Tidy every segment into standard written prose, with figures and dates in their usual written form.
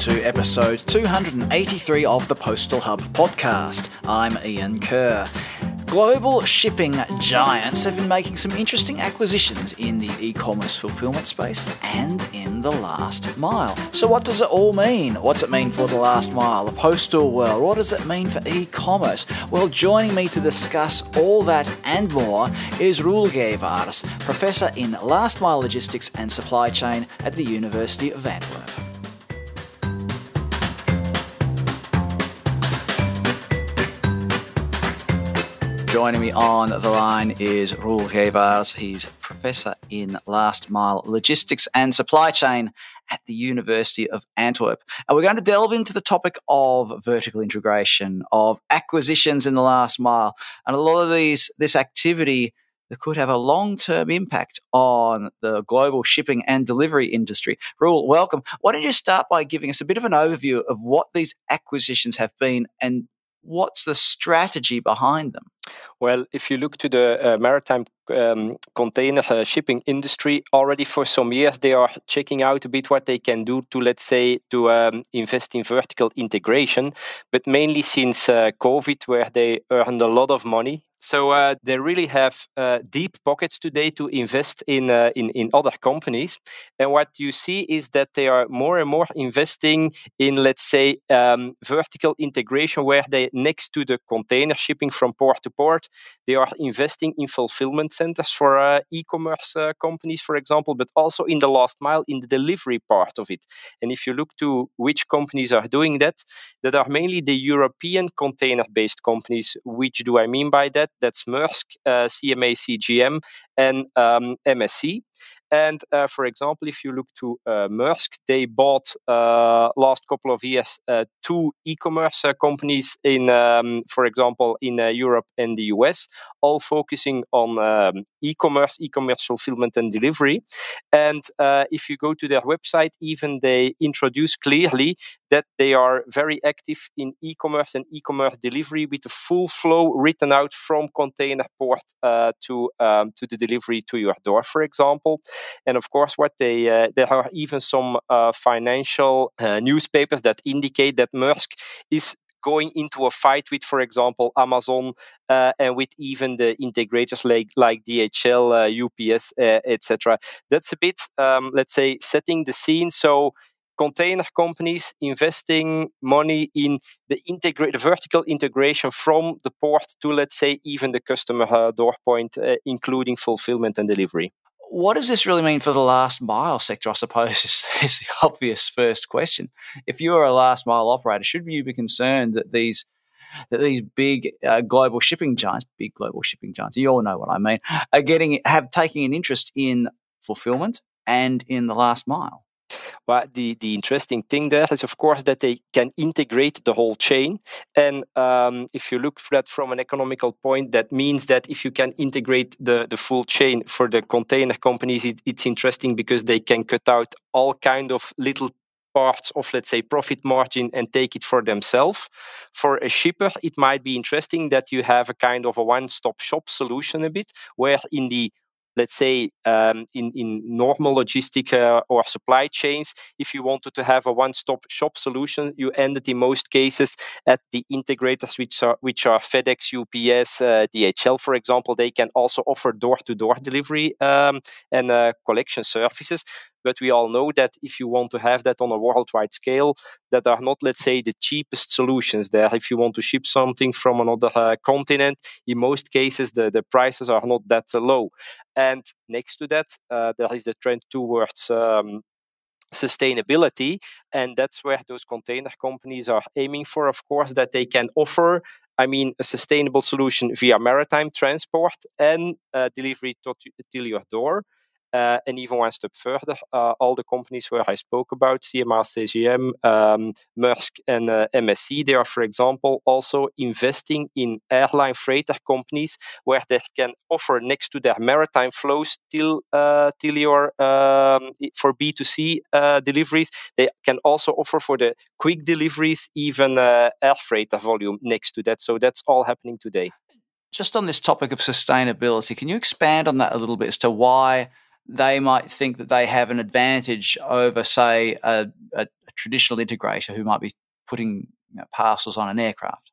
to episode 283 of the Postal Hub podcast. I'm Ian Kerr. Global shipping giants have been making some interesting acquisitions in the e-commerce fulfillment space and in the last mile. So what does it all mean? What's it mean for the last mile, the postal world? What does it mean for e-commerce? Well, joining me to discuss all that and more is Roel Gevaers, Professor in Last Mile Logistics and Supply Chain at the University of Antwerp. Joining me on the line is Roel Gevaers. He's Professor in Last Mile Logistics and Supply Chain at the University of Antwerp. And we're going to delve into the topic of vertical integration, of acquisitions in the last mile, and a lot of this activity that could have a long-term impact on the global shipping and delivery industry. Roel, welcome. Why don't you start by giving us a bit of an overview of what these acquisitions have been and what's the strategy behind them? Well, if you look to the maritime container shipping industry, already for some years they are checking out a bit what they can do to, let's say, to invest in vertical integration, but mainly since COVID, where they earned a lot of money. So they really have deep pockets today to invest in other companies. And what you see is that they are more and more investing in, let's say, vertical integration, where they, next to the container shipping from port to port, they are investing in fulfillment centers for e-commerce companies, for example, but also in the last mile, in the delivery part of it. And if you look to which companies are doing that, that are mainly the European container-based companies. Which do I mean by that? That's Maersk, CMA CGM, and MSC. And for example, if you look to Maersk, they bought last couple of years 2 e-commerce companies in, for example, in Europe and the US, all focusing on e-commerce fulfillment and delivery. And if you go to their website, even they introduce clearly that they are very active in e-commerce and e-commerce delivery, with a full flow written out from container port to the delivery to your door, for example. And of course, what there are even some financial newspapers that indicate that Maersk is going into a fight with, for example, Amazon and with even the integrators like DHL, UPS, etc. That's a bit, let's say, setting the scene. So container companies investing money in the vertical integration from the port to, let's say, even the customer door point, including fulfillment and delivery. What does this really mean for the last mile sector, I suppose, is the obvious first question. If you are a last mile operator, should you be concerned that these big global shipping giants, you all know what I mean, are taking an interest in fulfillment and in the last mile? Well, the interesting thing there is, of course, that they can integrate the whole chain. And if you look at that from an economical point, that means that if you can integrate the full chain for the container companies, it's interesting because they can cut out all kind of little parts of, let's say, profit margin and take it for themselves. For a shipper, it might be interesting that you have a kind of a one-stop shop solution a bit, where in the, let's say, in normal logistic or supply chains, if you wanted to have a one-stop shop solution, you ended in most cases at the integrators, which are FedEx, UPS, DHL, for example. They can also offer door-to-door delivery and collection services. But we all know that if you want to have that on a worldwide scale, that are not, let's say, the cheapest solutions there. If you want to ship something from another continent, in most cases, the prices are not that low. And next to that, there is the trend towards sustainability. And that's where those container companies are aiming for, of course, that they can offer, a sustainable solution via maritime transport and delivery till your door. And even one step further, all the companies where I spoke about, CMA CGM, Maersk, and MSC, they are, for example, also investing in airline freighter companies where they can offer, next to their maritime flows till your for B2C deliveries, they can also offer for the quick deliveries even air freighter volume next to that. So that's all happening today. Just on this topic of sustainability, can you expand on that a little bit as to why they might think that they have an advantage over, say, a traditional integrator who might be putting parcels on an aircraft?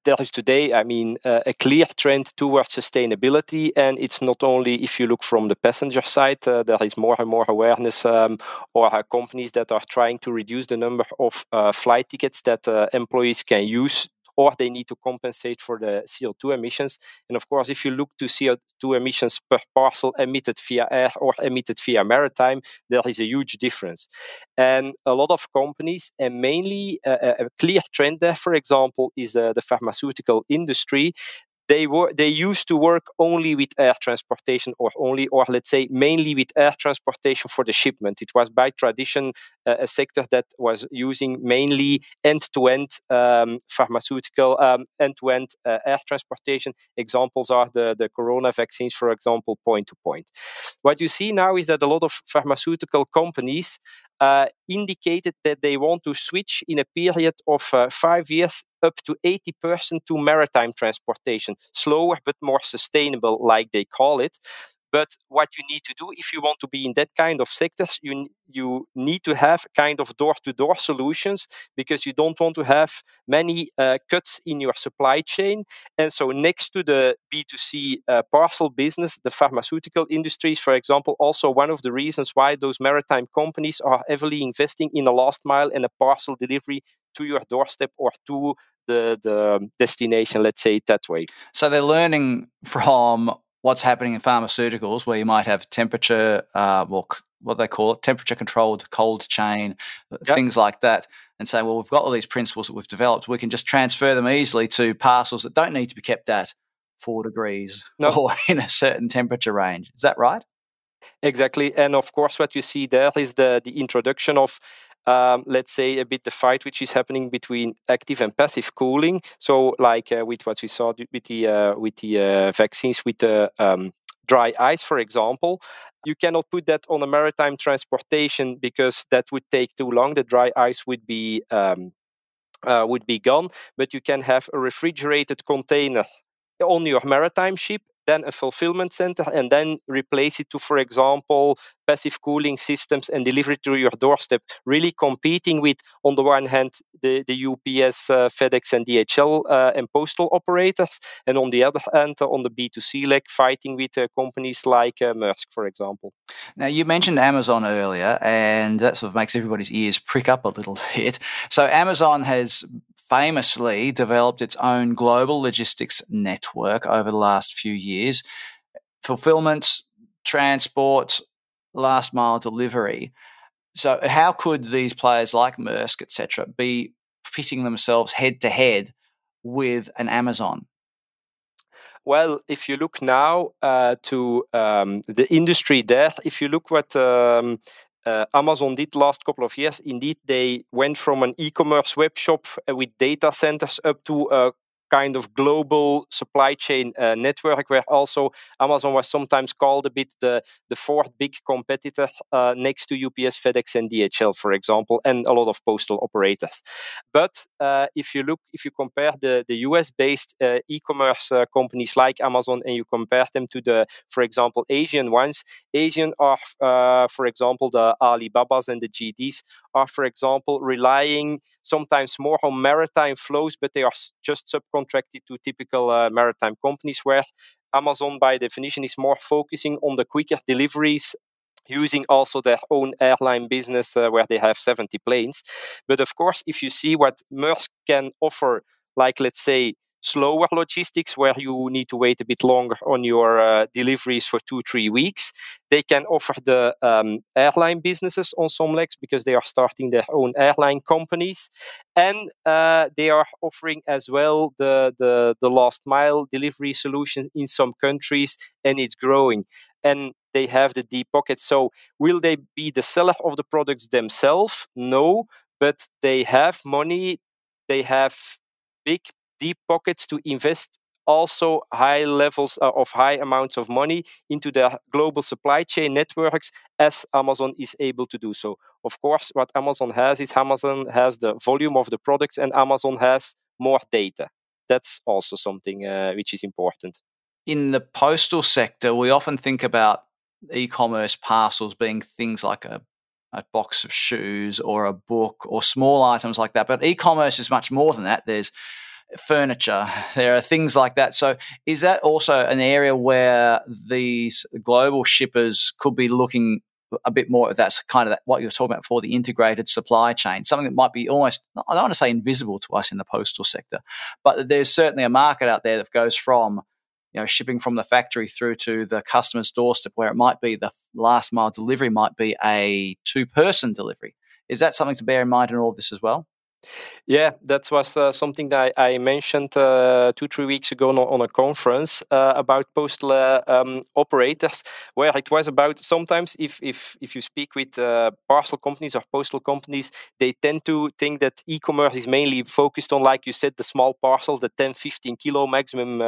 There is today, a clear trend towards sustainability, and it's not only if you look from the passenger side, there is more and more awareness, or companies that are trying to reduce the number of flight tickets that employees can use, or they need to compensate for the CO2 emissions. And of course, if you look to CO2 emissions per parcel emitted via air or emitted via maritime, there is a huge difference. And a lot of companies, and mainly a clear trend there, for example, is the pharmaceutical industry. They used to work only with air transportation, or let's say mainly with air transportation for the shipment. It was by tradition a sector that was using mainly end-to-end pharmaceutical, end-to-end air transportation. Examples are the corona vaccines, for example, point to point. What you see now is that a lot of pharmaceutical companies indicated that they want to switch in a period of 5 years up to 80% to maritime transportation, slower but more sustainable, like they call it. But what you need to do if you want to be in that kind of sectors, you need to have kind of door-to-door solutions, because you don't want to have many cuts in your supply chain. And so next to the B2C parcel business, the pharmaceutical industries, for example, also one of the reasons why those maritime companies are heavily investing in a last mile and a parcel delivery to your doorstep or to the destination, let's say it that way. So they're learning from what's happening in pharmaceuticals, where you might have temperature, what they call it, temperature-controlled cold chain, things like that, and say, well, we've got all these principles that we've developed. We can just transfer them easily to parcels that don't need to be kept at 4 degrees or in a certain temperature range. Is that right? Exactly. And of course, what you see there is the introduction of, let's say, a bit the fight which is happening between active and passive cooling. So, like with what we saw with the vaccines, with the dry ice, for example, you cannot put that on a maritime transportation because that would take too long. The dry ice would be gone, but you can have a refrigerated container on your maritime ship, then a fulfillment center, and then replace it to, for example, passive cooling systems and deliver it to your doorstep, really competing with, on the one hand, the UPS, FedEx, and DHL and postal operators, and on the other hand, on the B2C leg, fighting with companies like Maersk, for example. Now, you mentioned Amazon earlier, and that sort of makes everybody's ears prick up a little bit. So Amazon has famously developed its own global logistics network over the last few years. Fulfillment, transport, last mile delivery. So how could these players like Maersk, etc., be pitting themselves head to head with an Amazon? Well, if you look now to the industry there, if you look what Amazon did last couple of years, indeed they went from an e-commerce web shop with data centers up to a kind of global supply chain network, where also Amazon was sometimes called a bit the fourth big competitor next to UPS, FedEx, and DHL, for example, and a lot of postal operators. But if you compare the US-based e-commerce companies like Amazon, and you compare them to the, for example, Asian ones, Asian are, for example, the Alibabas and the GDs are, for example, relying sometimes more on maritime flows, but they are just subcontracted to typical maritime companies, where Amazon, by definition, is more focusing on the quicker deliveries, using also their own airline business where they have 70 planes. But of course, if you see what Maersk can offer, like, let's say, slower logistics, where you need to wait a bit longer on your deliveries for 2-3 weeks, they can offer the airline businesses on some legs, because they are starting their own airline companies, and they are offering as well the last mile delivery solution in some countries, and it's growing, and they have the deep pockets. So will they be the seller of the products themselves? No, but they have money, they have big deep pockets to invest also high levels of high amounts of money into their global supply chain networks, as Amazon is able to do so. Of course, what Amazon has is Amazon has the volume of the products, and Amazon has more data. That's also something which is important. in the postal sector, we often think about e-commerce parcels being things like a box of shoes or a book or small items like that. But e-commerce is much more than that. There's furniture, there are things like that. So is that also an area where these global shippers could be looking a bit more at that kind of that, what you were talking about before, the integrated supply chain, something that might be almost, I don't want to say invisible to us in the postal sector, but there's certainly a market out there that goes from, shipping from the factory through to the customer's doorstep, where it might be the last mile delivery might be a two-person delivery. Is that something to bear in mind in all of this as well? Yeah, that was something that I mentioned 2-3 weeks ago on a conference about postal operators, where it was about sometimes if you speak with parcel companies or postal companies, they tend to think that e-commerce is mainly focused on, like you said, the small parcel, the 10-15 kilo, maximum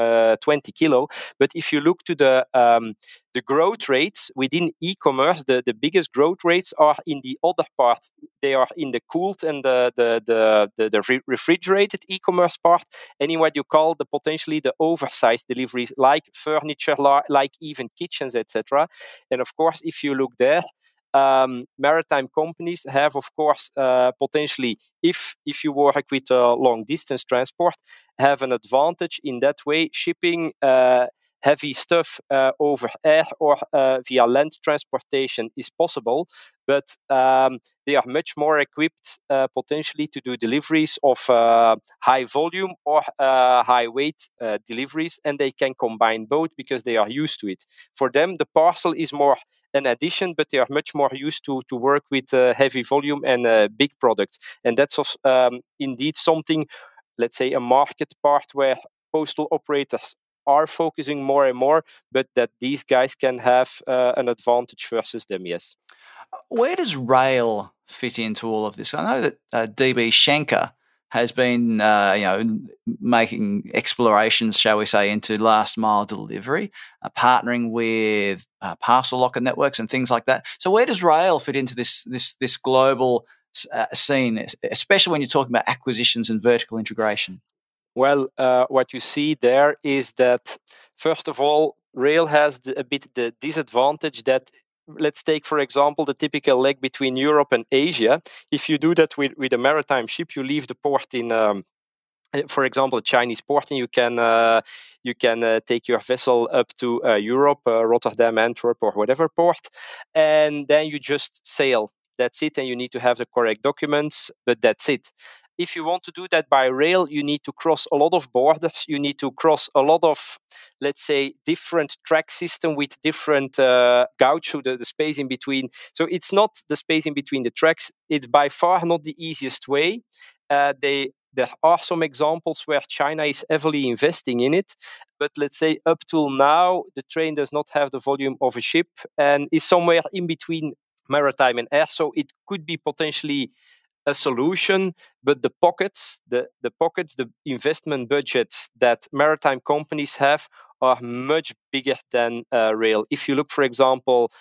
20 kilo. But if you look to the growth rates within e-commerce, the biggest growth rates are in the other part. They are in the cooled and the refrigerated e-commerce part, and in what you call potentially the oversized deliveries, like furniture, like even kitchens, etc. And of course, if you look there, maritime companies have, of course, potentially, if you work with long distance transport, have an advantage in that way. Shipping heavy stuff over air or via land transportation is possible, but they are much more equipped potentially to do deliveries of high volume or high weight deliveries, and they can combine both because they are used to it. For them, the parcel is more an addition, but they are much more used to work with heavy volume and big products. And that's indeed something, let's say, a market part where postal operators are focusing more and more, but that these guys can have an advantage versus them, yes. Where does rail fit into all of this? I know that DB Schenker has been, making explorations, shall we say, into last mile delivery, partnering with parcel locker networks and things like that. So where does rail fit into this global scene, especially when you're talking about acquisitions and vertical integration? Well, what you see there is that, first of all, rail has a bit the disadvantage that, let's take, for example, the typical leg between Europe and Asia. If you do that with a maritime ship, you leave the port in, for example, a Chinese port, and you can take your vessel up to Europe, Rotterdam, Antwerp, or whatever port, and then you just sail. That's it, and you need to have the correct documents, but that's it. If you want to do that by rail, you need to cross a lot of borders. You need to cross a lot of, let's say, different track system with different gauge, so the space in between. So it's not the space in between the tracks. It's by far not the easiest way. There are some examples where China is heavily investing in it, but let's say up till now, the train does not have the volume of a ship and is somewhere in between maritime and air. So it could be potentially a solution, but the investment budgets that maritime companies have are much bigger than rail. If you look, for example,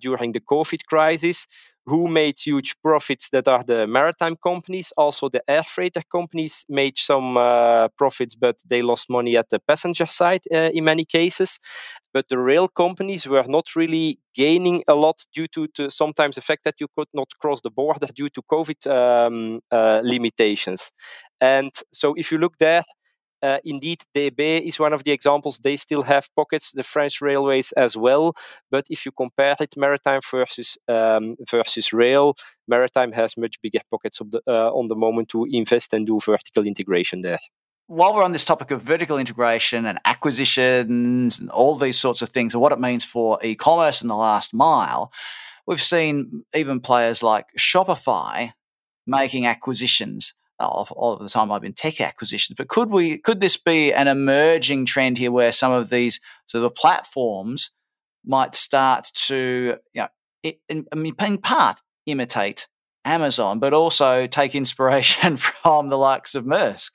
during the COVID crisis, who made huge profits? That are the maritime companies. Also, the air freighter companies made some profits, but they lost money at the passenger side in many cases. But the rail companies were not really gaining a lot due to sometimes the fact that you could not cross the border due to COVID limitations. And so if you look there, indeed, DB is one of the examples. They still have pockets, the French railways as well. But if you compare it, maritime versus rail, maritime has much bigger pockets on the moment to invest and do vertical integration there. While we're on this topic of vertical integration and acquisitions and all these sorts of things and what it means for e-commerce in the last mile, we've seen even players like Shopify making acquisitions. All of the time I've been tech acquisitions, but could this be an emerging trend here where some of these sort of platforms might start to, in part imitate Amazon, but also take inspiration from the likes of Maersk?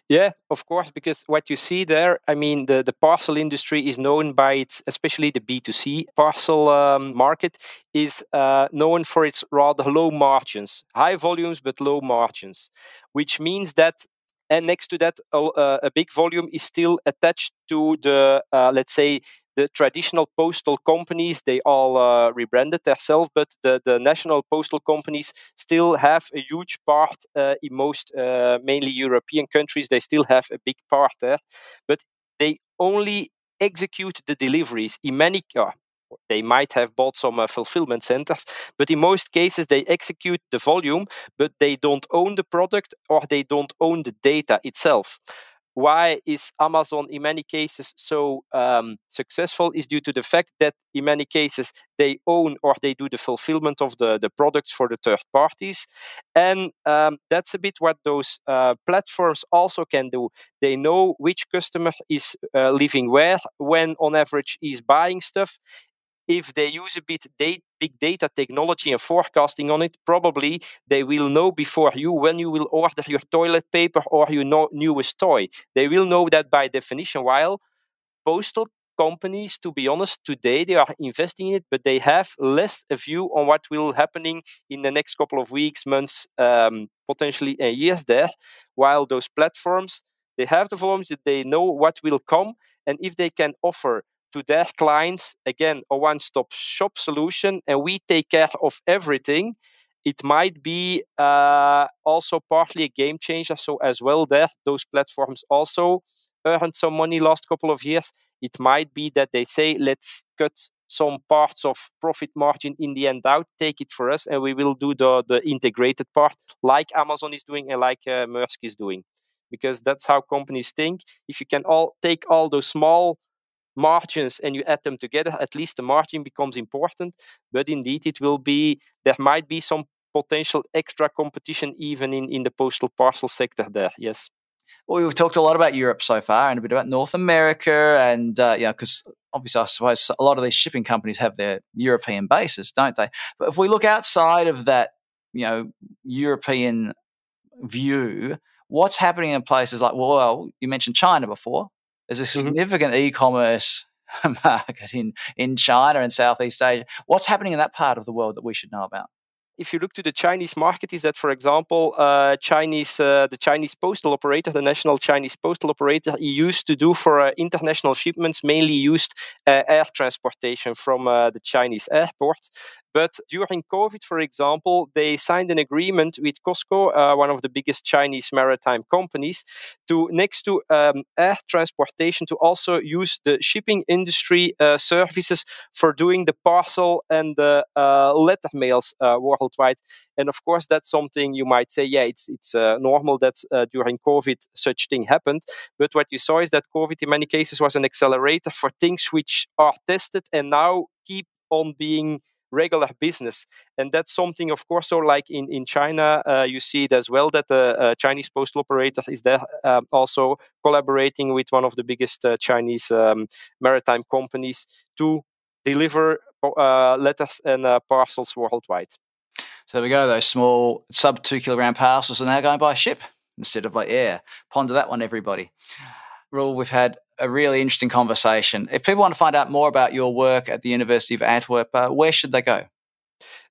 Yeah, of course, because what you see there, I mean, the parcel industry is known by its, especially the B2C parcel market, is known for its rather low margins, high volumes, but low margins, which means that And next to that, a big volume is still attached to the, let's say, the traditional postal companies. They all rebranded themselves, but the national postal companies still have a huge part in most, mainly European countries. They still have a big part there, but they only execute the deliveries. In many they might have bought some fulfillment centers, but in most cases they execute the volume, but they don't own the product or they don't own the data itself. Why is Amazon in many cases so successful is due to the fact that in many cases they own or they do the fulfillment of the products for the third parties. And that's a bit what those platforms also can do. They know which customer is living where, when on average is buying stuff. If they use a bit big data technology and forecasting on it, probably they will know before you when you will order your toilet paper or your newest toy. They will know that by definition, while postal companies, to be honest, today they are investing in it, but they have less a view on what will happening in the next couple of weeks, months, potentially years there, while those platforms, they have the volumes that they know what will come, and if they can offer to their clients, again, a one-stop shop solution, and we take care of everything, it might be also partly a game changer. So as well there, those platforms also earned some money last couple of years. It might be that they say, let's cut some parts of profit margin in the end out, take it for us, and we will do the integrated part like Amazon is doing and like Maersk is doing. Because that's how companies think. If you can take all those small margins and you add them together, at least the margin becomes important. But indeed, there might be some potential extra competition even in the postal parcel sector there, yes. Well, we've talked a lot about Europe so far and a bit about North America, and because obviously I suppose a lot of these shipping companies have their European bases, don't they? But if we look outside of that, European view, what's happening in places like, well, you mentioned China before. There's a significant e-commerce market in China and Southeast Asia. What's happening in that part of the world that we should know about? If you look to the Chinese market, is that, for example, the Chinese postal operator, the national Chinese postal operator, he used to do for international shipments, mainly used air transportation from the Chinese airports. But during COVID, for example, they signed an agreement with COSCO, one of the biggest Chinese maritime companies, to next to air transportation to also use the shipping industry services for doing the parcel and the letter mails worldwide. And of course, that's something you might say, yeah, it's normal that during COVID such thing happened. But what you saw is that COVID in many cases was an accelerator for things which are tested and now keep on being regular business. And that's something, of course, so like in China, you see it as well, that the Chinese postal operator is there also collaborating with one of the biggest Chinese maritime companies to deliver letters and parcels worldwide. So there we go, those small sub 2 kilogram parcels are now going by ship instead of by air. Ponder that one, everybody. Roel, we've had a really interesting conversation. If people want to find out more about your work at the University of Antwerp, where should they go?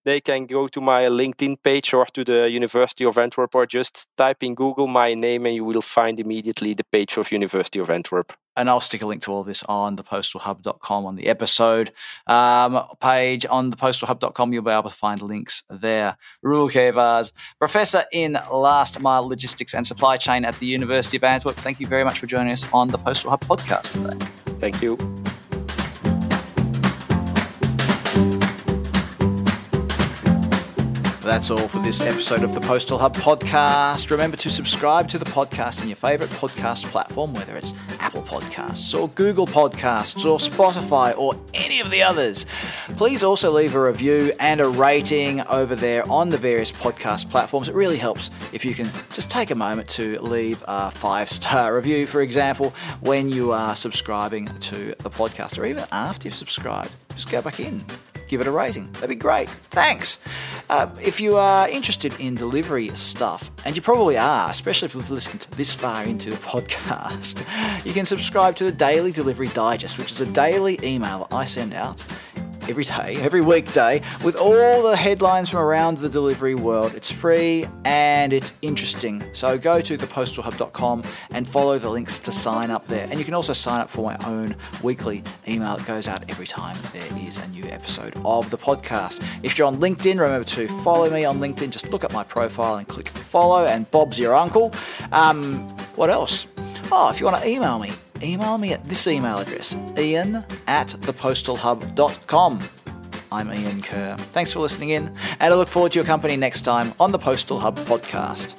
They can go to my LinkedIn page or to the University of Antwerp, or just type in Google my name and you will find immediately the page of University of Antwerp. And I'll stick a link to all this on thepostalhub.com on the episode page. On thepostalhub.com, you'll be able to find links there. Roel Gevaers, Professor in Last Mile Logistics and Supply Chain at the University of Antwerp. Thank you very much for joining us on the Postal Hub podcast today. Thank you. That's all for this episode of the Postal Hub podcast. Remember to subscribe to the podcast on your favourite podcast platform, whether it's Apple Podcasts or Google Podcasts or Spotify or any of the others. Please also leave a review and a rating over there on the various podcast platforms. It really helps if you can just take a moment to leave a 5-star review, for example, when you are subscribing to the podcast, or even after you've subscribed. Just go back in. Give it a rating. That'd be great. Thanks. If you are interested in delivery stuff, and you probably are, especially if you've listened this far into the podcast, you can subscribe to the Daily Delivery Digest, which is a daily email I send out every day, every weekday, with all the headlines from around the delivery world. It's free and it's interesting. So go to thepostalhub.com and follow the links to sign up there. And you can also sign up for my own weekly email that goes out every time there is a new episode of the podcast. If you're on LinkedIn, remember to follow me on LinkedIn. Just look at my profile and click follow, and Bob's your uncle. What else? Oh, if you want to email me at this email address, ian@thepostalhub.com. I'm Ian Kerr. Thanks for listening in, and I look forward to your company next time on the Postal Hub podcast.